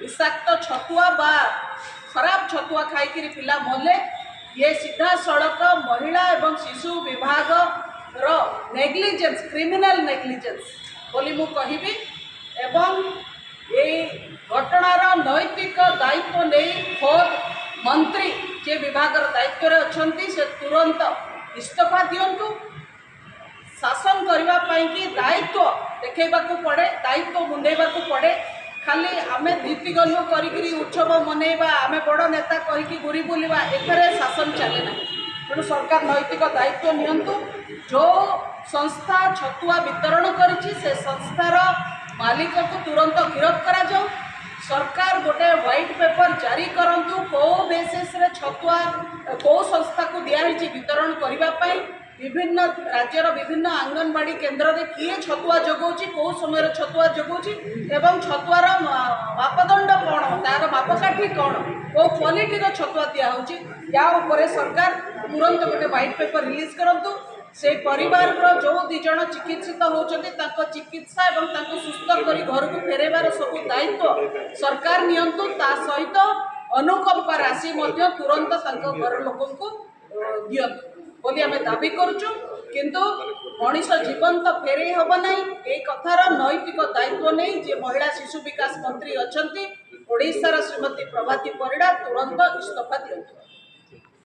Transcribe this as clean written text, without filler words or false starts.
विषाक्त छतुआ बा खराब छतुआ खाई पिला मले ये सीधा सड़क महिला एवं शिशु विभाग रो नेग्लिजेंस क्रिमिनल नेग्लिजेंस बोली मु कहिबी एवं ये घटनार नैतिक दायित्व नहीं खोद मंत्री जे विभाग दायित्व अच्छा से तुरंत इस्तीफा दिंतु शासन करने की दायित्व देखा पड़े दायित्व मुंडेबा पड़े खाली आम दीपी गलु करी उत्सव मनइबा आम बड़ नेता कहीकि घूरी बुलवा एथरे शासन चले ना तेणु सरकार नैतिक दायित्व नियंतु जो संस्था छतुआ वितरण करिछि से संस्थार मालिक को तुरंत गिरफ्त करा जाऊ सरकार गोटे व्हाइट पेपर जारी करंतु को बेसिस रे छतुआ को संस्था को दिखाई वितरण करने विभिन्न राज्यर विभिन्न आंगनवाड़ी केन्द्र में किए छतुआ जगाऊँच कौ समय छतुआ जगाऊँच एवं छतुआर मापदंड कौन तार मापकाठी कौन कौ क्वालिटीर छतुआ दिखाऊँच या उपरे सरकार तुरंत गोटे व्हाइट पेपर रिलीज करंतु से परिवार जो दिज चिकित्सित होती चिकित्सा और सुस्थ कर घर को फेरबार सब दायित्व सरकार नियंतु ता सहित अनुकंपा राशि तुरंत घर लोक दियंतु बोली आम दाबी करुचु किंतु मनीष जीवन तो फेरे हम ना ये कथार नैतिक दायित्व नहीं जे महिला शिशु विकास मंत्री अच्छा ओडिशार श्रीमती प्रभाती परिड़ा तुरंत इस्तीफा दियंतु।